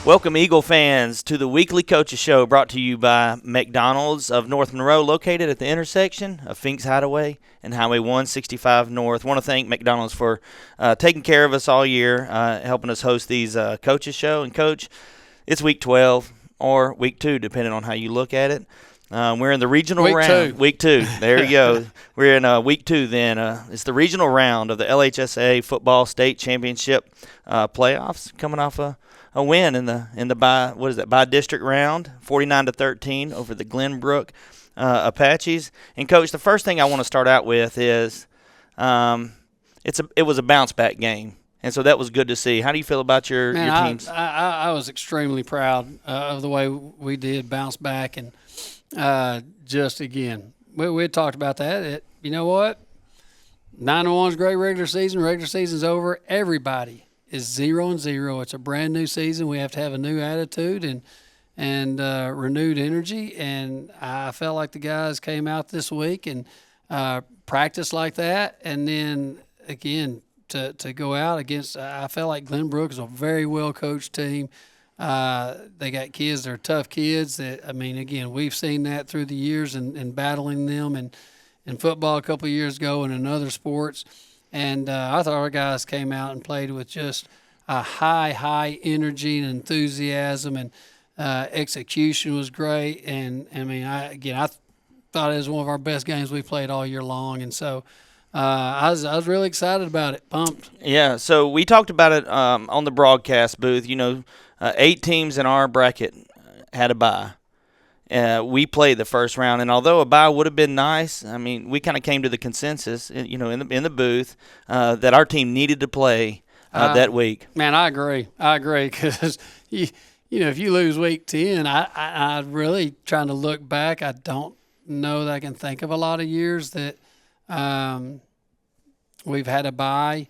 Welcome, Eagle fans, to the weekly Coaches Show brought to you by McDonald's of North Monroe, located at the intersection of Finks Hideaway and Highway 165 North. Want to thank McDonald's for taking care of us all year, helping us host these Coaches Show. And, Coach, it's Week 12 or Week 2, depending on how you look at it. We're in the regional round. Week 2. There you go. We're in Week 2 then. It's the regional round of the LHSA Football State Championship playoffs, coming off a win in the by district round, 49-13 over the Glenbook Apaches. And Coach, the first thing I want to start out with is it was a bounce back game, and so that was good to see. How do you feel about your teams? I was extremely proud of the way we did bounce back, and just again we had talked about that. You know what? 9-1 is great regular season. Regular season's over. Everybody is 0-0. It's a brand new season. We have to have a new attitude and renewed energy. And I felt like the guys came out this week and practiced like that. And then again to go out against, I felt like Glenbrook is a very well coached team. They got kids. They're tough kids. Again, we've seen that through the years and battling them in football a couple of years ago and in other sports. And I thought our guys came out and played with just a high energy and enthusiasm, and execution was great. And, I thought it was one of our best games we played all year long. And so I was really excited about it, pumped. Yeah, so we talked about it on the broadcast booth. 8 teams in our bracket had a bye. We played the first round, and although a bye would have been nice, we kind of came to the consensus, in the booth, that our team needed to play that week. Man, I agree because if you lose week 10, I really trying to look back. I don't know that I can think of a lot of years that we've had a bye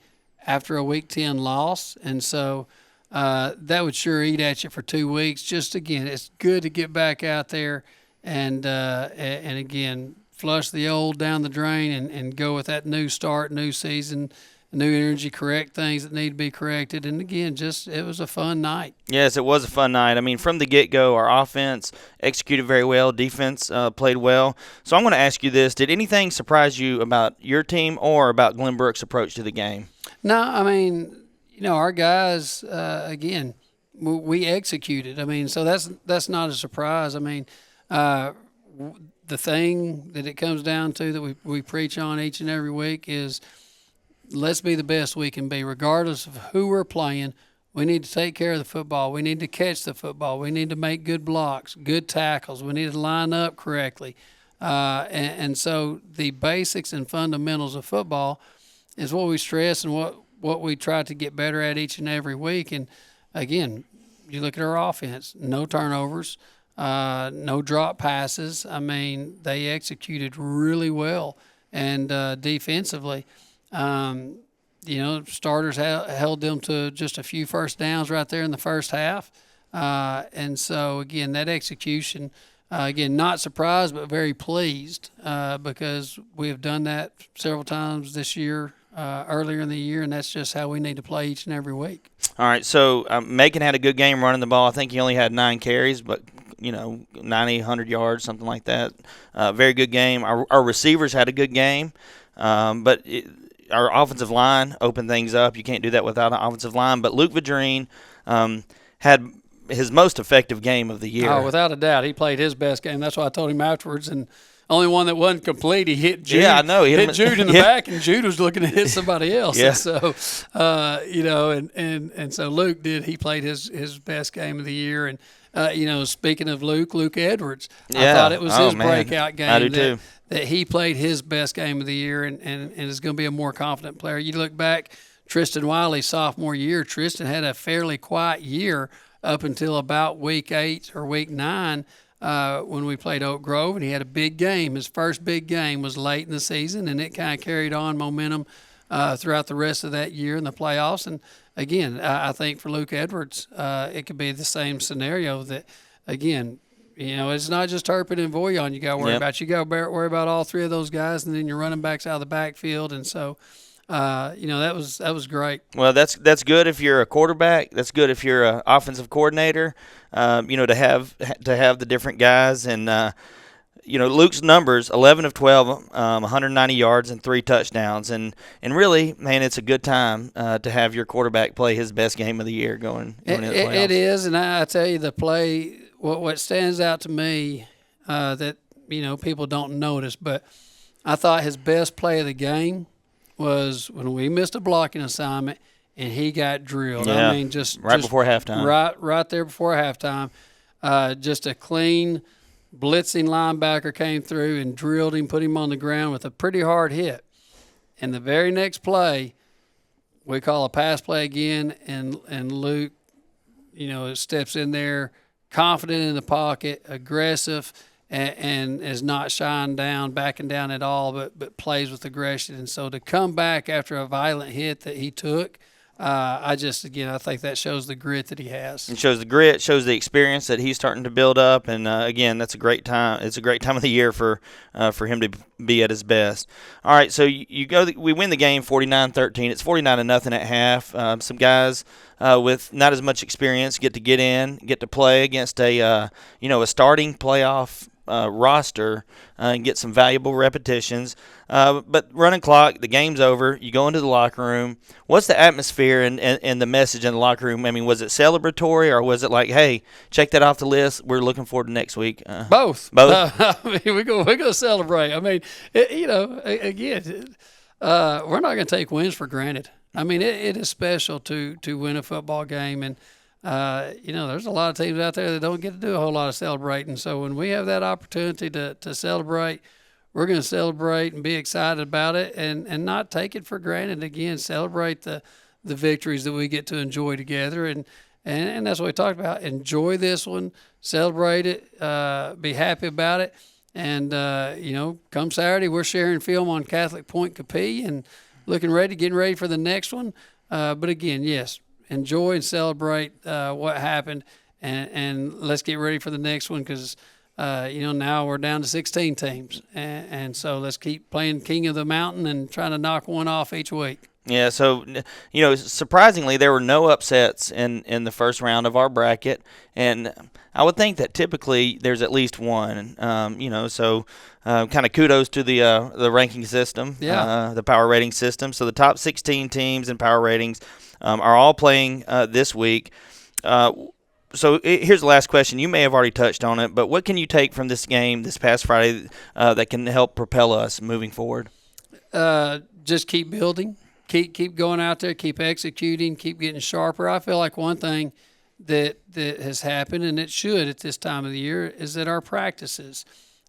after a week 10 loss, and so. That would sure eat at you for 2 weeks. Just again, it's good to get back out there and again flush the old down the drain and go with that new start, new season, new energy, correct things that need to be corrected. And again, it was a fun night. Yes, it was a fun night. From the get-go, our offense executed very well. Defense played well. So I'm going to ask you this: did anything surprise you about your team or about Glenbrook's approach to the game? No, our guys, again, we executed. So that's not a surprise. The thing that it comes down to that we preach on each and every week is let's be the best we can be. Regardless of who we're playing, we need to take care of the football. We need to catch the football. We need to make good blocks, good tackles. We need to line up correctly. And so the basics and fundamentals of football is what we stress and what we try to get better at each and every week. And, again, you look at our offense, no turnovers, no drop passes. They executed really well. And defensively, starters held them to just a few first downs right there in the first half. And so, again, that execution, again, not surprised but very pleased because we have done that several times this year. Earlier in the year, and that's just how we need to play each and every week. All right, so Macon had a good game running the ball. I think he only had 9 carries, but 90, 100 yards, something like that. Very good game. Our receivers had a good game, but our offensive line opened things up. You can't do that without an offensive line. But Luke Vadrine had his most effective game of the year. Oh, without a doubt. He played his best game. That's what I told him afterwards, and only one that wasn't complete. He hit Jude. Yeah, I know. He hit Jude in the back, and Jude was looking to hit somebody else. Yeah. And so, and so Luke did. He played his best game of the year. And speaking of Luke Edwards, I thought it was his breakout game. I do too. That he played his best game of the year, and is going to be a more confident player. You look back, Tristan Wiley's sophomore year. Tristan had a fairly quiet year up until about week 8 or week 9. When we played Oak Grove, and he had a big game. His first big game was late in the season, and it kind of carried on momentum throughout the rest of that year in the playoffs. And, again, I think for Luke Edwards, it could be the same scenario that, again, it's not just Turpin and Voyon you got to worry about. You got to worry about all 3 of those guys, and then your running backs out of the backfield. And so That was great. Well, that's good if you're a quarterback. That's good if you're an offensive coordinator. To have the different guys and. Luke's numbers, 11 of 12, 190 yards and 3 touchdowns. And really, man, it's a good time to have your quarterback play his best game of the year going into the playoffs. It is, and I tell you, the play, what stands out to me that, people don't notice, but I thought his best play of the game was when we missed a blocking assignment and he got drilled. Yeah, I mean, just before halftime. Right there before halftime. Just a clean – blitzing linebacker came through and drilled him, put him on the ground with a pretty hard hit. And the very next play, we call a pass play again, and Luke, steps in there, confident in the pocket, aggressive, and is not shying down, backing down at all, but plays with aggression. And so to come back after a violent hit that he took, I think that shows the grit that he has. It shows the grit, shows the experience that he's starting to build up, and again, that's a great time. It's a great time of the year for him to be at his best. All right, so we win the game 49-13. It's 49-0 at half. Some guys with not as much experience get to play against a starting playoff roster and get some valuable repetitions. But running clock, the game's over. You go into the locker room. What's the atmosphere and the message in the locker room? I mean, was it celebratory or was it like, hey, check that off the list. We're looking forward to next week? Both. Both. We're going to celebrate. I mean, again, we're not going to take wins for granted. I mean, it is special to win a football game, and there's a lot of teams out there that don't get to do a whole lot of celebrating. So when we have that opportunity to celebrate, we're going to celebrate and be excited about it and not take it for granted. Again, celebrate the victories that we get to enjoy together. And that's what we talked about. Enjoy this one, celebrate it, be happy about it. And, come Saturday, we're sharing film on Catholic Point Coupee and getting ready for the next one. But again, yes, enjoy and celebrate what happened, and let's get ready for the next one because, now we're down to 16 teams. And so let's keep playing King of the Mountain and trying to knock one off each week. Yeah, so, surprisingly, there were no upsets in the first round of our bracket, and I would think that typically there's at least one, so kind of kudos to the ranking system, the power rating system. So the top 16 teams in power ratings are all playing this week. So here's the last question. You may have already touched on it, but what can you take from this game this past Friday that can help propel us moving forward? Just keep building. Keep going out there, keep executing, keep getting sharper. I feel like one thing that has happened, and it should at this time of the year, is that our practices,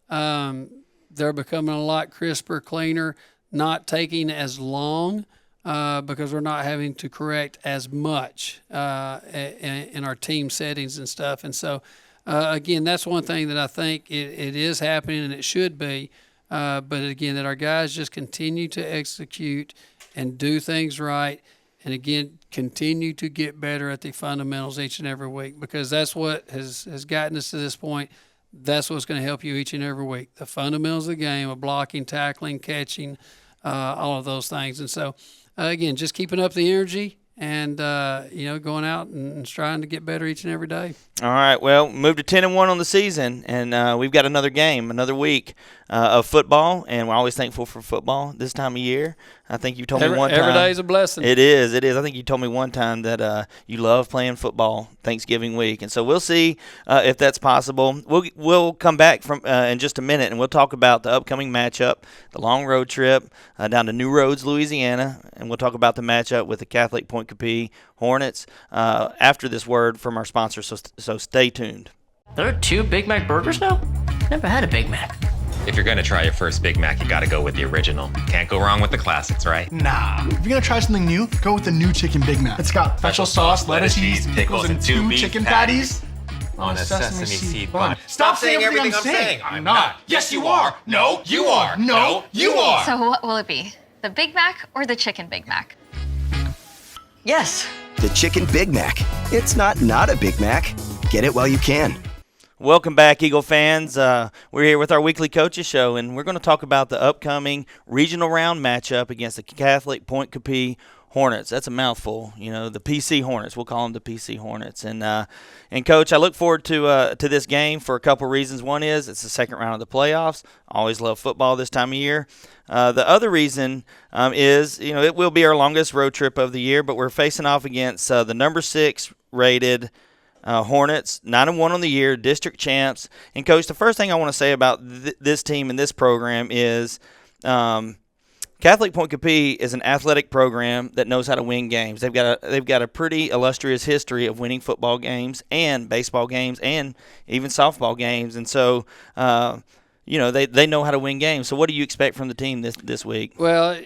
they're becoming a lot crisper, cleaner, not taking as long because we're not having to correct as much in our team settings and stuff. And so, again, that's one thing that I think it is happening and it should be. But, again, that our guys just continue to execute and do things right, and again, continue to get better at the fundamentals each and every week, because that's what has gotten us to this point. That's what's going to help you each and every week. The fundamentals of the game of blocking, tackling, catching, all of those things. And so, again, just keeping up the energy and, going out and trying to get better each and every day. All right, well, moved to 10-1 on the season, and we've got another game, another week of football, and we're always thankful for football this time of year. I think you told me one time. Every day is a blessing. It is. I think you told me one time that you love playing football Thanksgiving week, and so we'll see if that's possible. We'll come back from in just a minute, and we'll talk about the upcoming matchup, the long road trip down to New Roads, Louisiana, and we'll talk about the matchup with the Catholic Point Coupee Hornets after this word from our sponsor, so stay tuned. There are 2 Big Mac burgers now? Never had a Big Mac. If you're gonna try your first Big Mac, you gotta go with the original. Can't go wrong with the classics, right? Nah. If you're gonna try something new, go with the new Chicken Big Mac. It's got special sauce, lettuce, cheese, pickles, and 2 chicken patties on a sesame seed bun. Stop saying everything I'm saying. I'm not. Yes, you are. No, you are. No, you are. So what will it be? The Big Mac or the Chicken Big Mac? Yes. The Chicken Big Mac. It's not a Big Mac. Get it while you can. Welcome back, Eagle fans. We're here with our weekly coaches show, and we're going to talk about the upcoming regional round matchup against the Catholic Point Coupee Hornets. That's a mouthful, the PC Hornets. We'll call them the PC Hornets. And Coach, I look forward to this game for a couple reasons. One is it's the second round of the playoffs. I always love football this time of year. The other reason is, it will be our longest road trip of the year, but we're facing off against the number 6 rated Hornets, 9-1 on the year, district champs. And Coach, the first thing I want to say about this team and this program is Catholic Point Coupee is an athletic program that knows how to win games. They've got a pretty illustrious history of winning football games and baseball games and even softball games. And so they know how to win games. So what do you expect from the team this week? Well,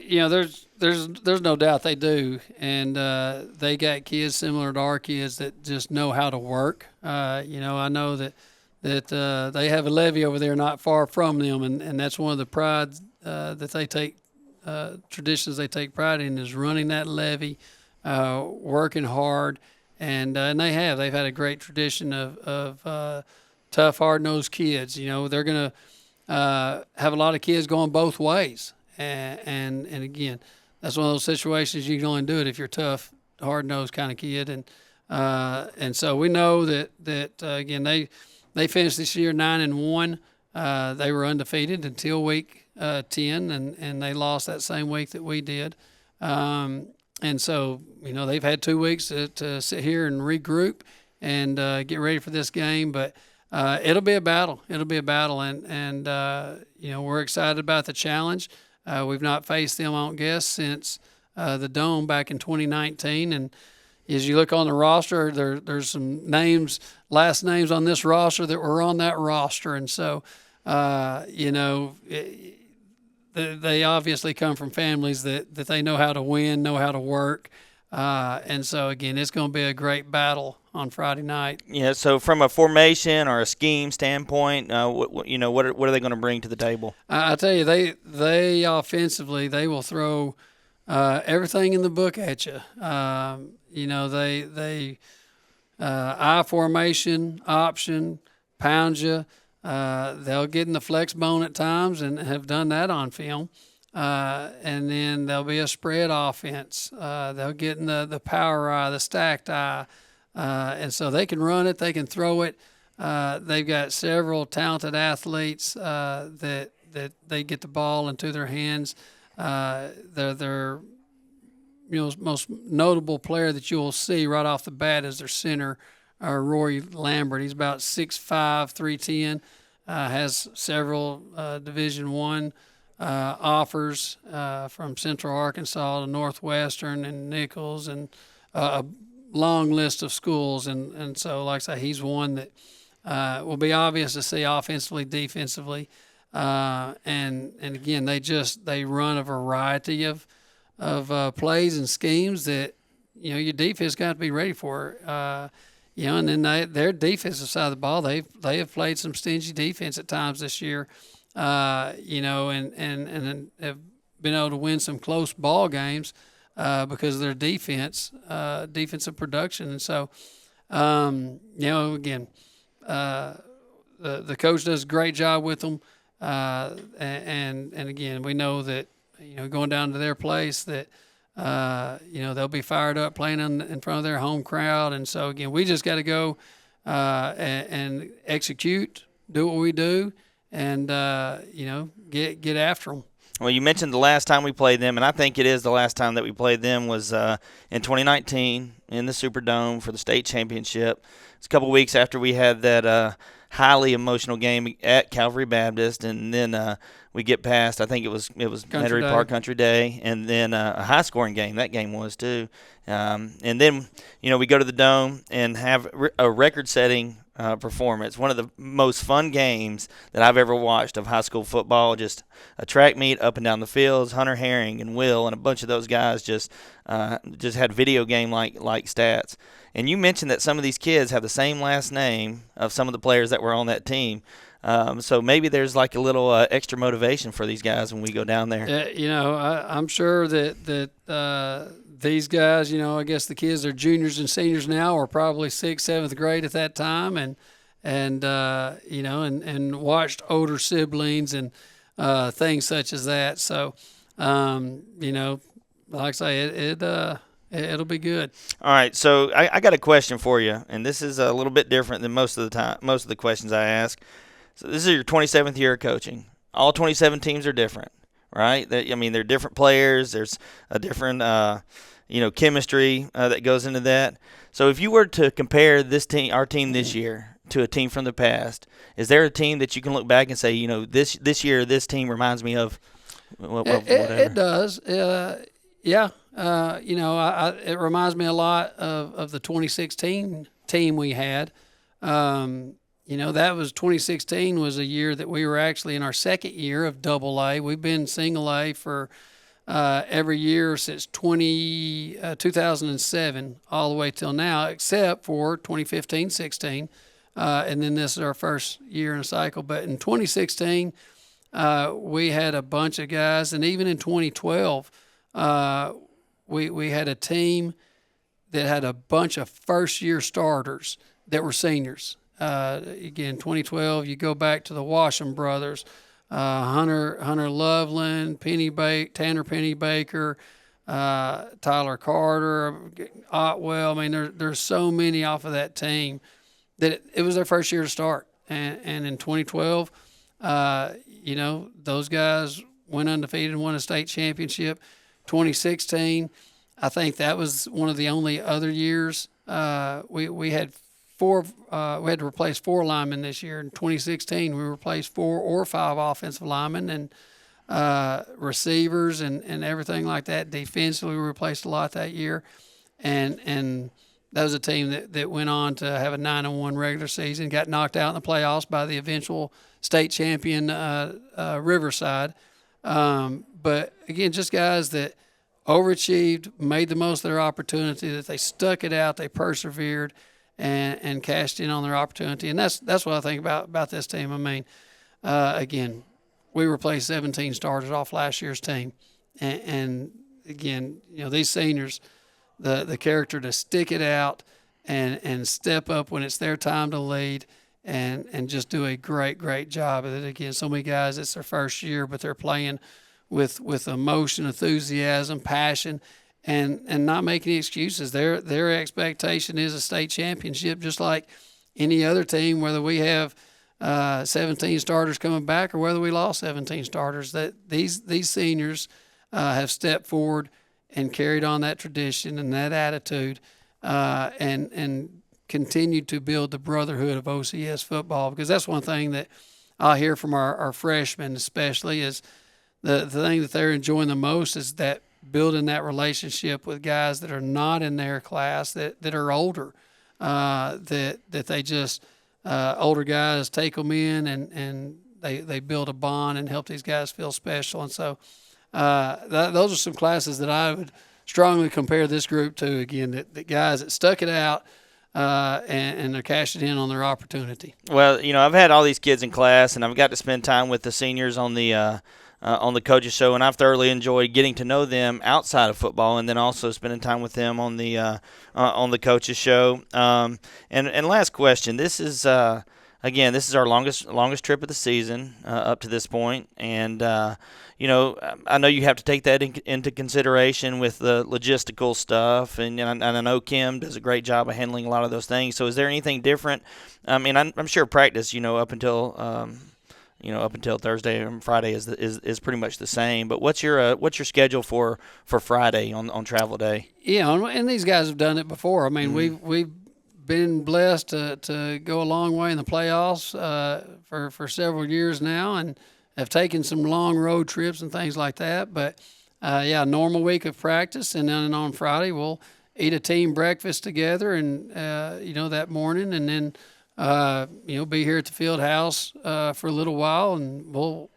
there's no doubt they do, and they got kids similar to our kids that just know how to work. I know that they have a levee over there not far from them, and that's one of the prides that they take, traditions they take pride in is running that levee, working hard, and they've had a great tradition of tough, hard-nosed kids. They're going to have a lot of kids going both ways, and again, that's one of those situations you can only do it if you're a tough, hard-nosed kind of kid, and so we know that again they finished this year 9-1. They were undefeated until week 10, and they lost that same week that we did, and so they've had 2 weeks to sit here and regroup and get ready for this game, but. It'll be a battle. And we're excited about the challenge. We've not faced them, I don't guess, since the Dome back in 2019. And as you look on the roster, there's some last names on this roster that were on that roster. And so, they obviously come from families that they know how to win, know how to work. And so, again, it's going to be a great battle on Friday night. Yeah, so from a formation or a scheme standpoint, what are they going to bring to the table? I tell you, they offensively, they will throw everything in the book at you. They I formation, option, pound you. They'll get in the flex bone at times and have done that on film. And then there'll be a spread offense. They'll get in the power eye, the stacked eye. And so they can run it, they can throw it. They've got several talented athletes that they get the ball into their hands. Their most notable player that you'll see right off the bat is their center, Rory Lambert. He's about 6'5", 310. Has several Division I offers from Central Arkansas to Northwestern and Nichols and a long list of schools. And so, like I say, he's one that will be obvious to see offensively, defensively. And again, they run a variety of plays and schemes that, your defense got to be ready for. And then their defensive side of the ball, they have played some stingy defense at times this year. And have been able to win some close ball games because of their defensive production. And so, again, the coach does a great job with them. And again, we know that, going down to their place that, they'll be fired up playing in front of their home crowd. And so, again, we just got to go and execute, do what we do, and get after them. Well, you mentioned the last time we played them, and I think it is the last time that we played them was in 2019 in the Superdome for the state championship. It's a couple weeks after we had that highly emotional game at Calvary Baptist, and then we get past, I think it was Metairie Park Country Day, and then a high-scoring game. That game was too. And then, we go to the Dome and have a record-setting performance. One of the most fun games that I've ever watched of high school football. Just a track meet up and down the fields. Hunter Herring and Will and a bunch of those guys just had video game like stats. And you mentioned that some of these kids have the same last name of some of the players that were on that team. So maybe there's like a little extra motivation for these guys when we go down there. I'm sure that these guys, I guess the kids are juniors and seniors now, or probably 6th, 7th grade at that time, and and watched older siblings and things such as that. So, like I say, it'll be good. All right, so I got a question for you, and this is a little bit different than most of the questions I ask. So this is your 27th year of coaching. All 27 teams are different, right? They're different players. There's a different, chemistry that goes into that. So if you were to compare our team this year, to a team from the past, is there a team that you can look back and say, this year this team reminds me of whatever? It does. Yeah. It reminds me a lot of the 2016 team we had. That was 2016 was a year that we were actually in our second year of Double A. We've been Single A for every year since 2007 all the way till now, except for 2015-16. And then this is our first year in a cycle. But in 2016, we had a bunch of guys, and even in 2012, we had a team that had a bunch of first-year starters that were seniors. Again, 2012, you go back to the Washam brothers, Hunter Loveland, Tanner Pennybaker, Tyler Carter, Otwell. There's so many off of that team that it was their first year to start. And in 2012, those guys went undefeated and won a state championship. 2016, I think that was one of the only other years we had we had to replace 4 linemen this year. In 2016, we replaced 4 or 5 offensive linemen and receivers and everything like that. Defensively, we replaced a lot that year. And that was a team that went on to have a 9-1 regular season, got knocked out in the playoffs by the eventual state champion Riverside. But, again, just guys that overachieved, made the most of their opportunity, that they stuck it out, they persevered, and cashed in on their opportunity. And that's what I think about this team. Again, we replaced 17 starters off last year's team. And again, these seniors, the character to stick it out and step up when it's their time to lead and just do a great job of it. Again, so many guys, it's their first year, but they're playing with emotion, enthusiasm, passion, and not making any excuses. Their expectation is a state championship, just like any other team, whether we have 17 starters coming back or whether we lost 17 starters. That these seniors have stepped forward and carried on that tradition and that attitude, and continued to build the brotherhood of OCS football. Because that's one thing that I hear from our freshmen, especially, is the thing that they're enjoying the most is that building that relationship with guys that are not in their class, that are older, that they just older guys take them in and they build a bond and help these guys feel special. And so those are some classes that I would strongly compare this group to. Again, that guys that stuck it out and they're cashing in on their opportunity. Well, I've had all these kids in class, and I've got to spend time with the seniors on the coaches show, and I've thoroughly enjoyed getting to know them outside of football, and then also spending time with them on the coaches show. And last question, this is again, this is our longest trip of the season up to this point, and I know you have to take that into consideration with the logistical stuff, and I know Kim does a great job of handling a lot of those things. So is there anything different? I'm sure practice, up until Thursday and Friday is pretty much the same. But what's your schedule for Friday on travel day? Yeah, and these guys have done it before. We've been blessed to go a long way in the playoffs for several years now, and have taken some long road trips and things like that. But normal week of practice, and then on Friday we'll eat a team breakfast together, and that morning, and then be here at the field house for a little while, and we'll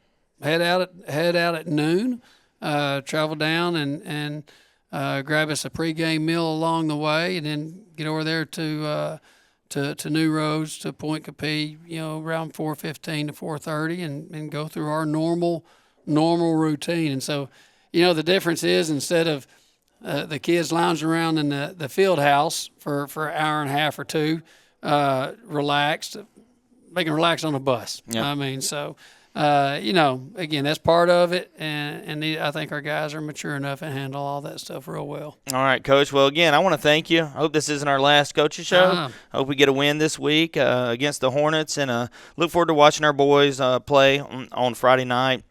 head out at noon, travel down and grab us a pregame meal along the way, and then get over there to New Roads, to Point Coupee, around 4:15 to 4:30, and go through our normal routine. And so, the difference is, instead of the kids lounging around in the field house for an hour and a half or two, relaxed, they can relax on the bus. Yep. I mean, so again, that's part of it, and I think our guys are mature enough to handle all that stuff real well. All right, Coach. Well, again, I want to thank you. I hope this isn't our last coaches show. I hope we get a win this week against the Hornets, and look forward to watching our boys play on Friday night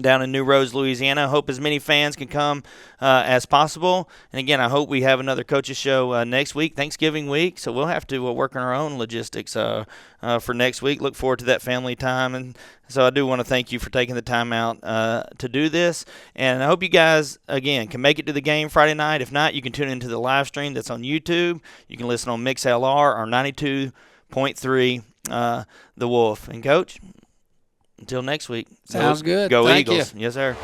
down in New Roads, Louisiana. I hope as many fans can come as possible. And, again, I hope we have another coaches show next week, Thanksgiving week, so we'll have to work on our own logistics for next week. Look forward to that family time. And so I do want to thank you for taking the time out to do this. And I hope you guys, again, can make it to the game Friday night. If not, you can tune into the live stream that's on YouTube. You can listen on MixLR or 92.3 The Wolf. And, Coach, until next week. Sounds good. Go Thank Eagles. you. Yes, sir.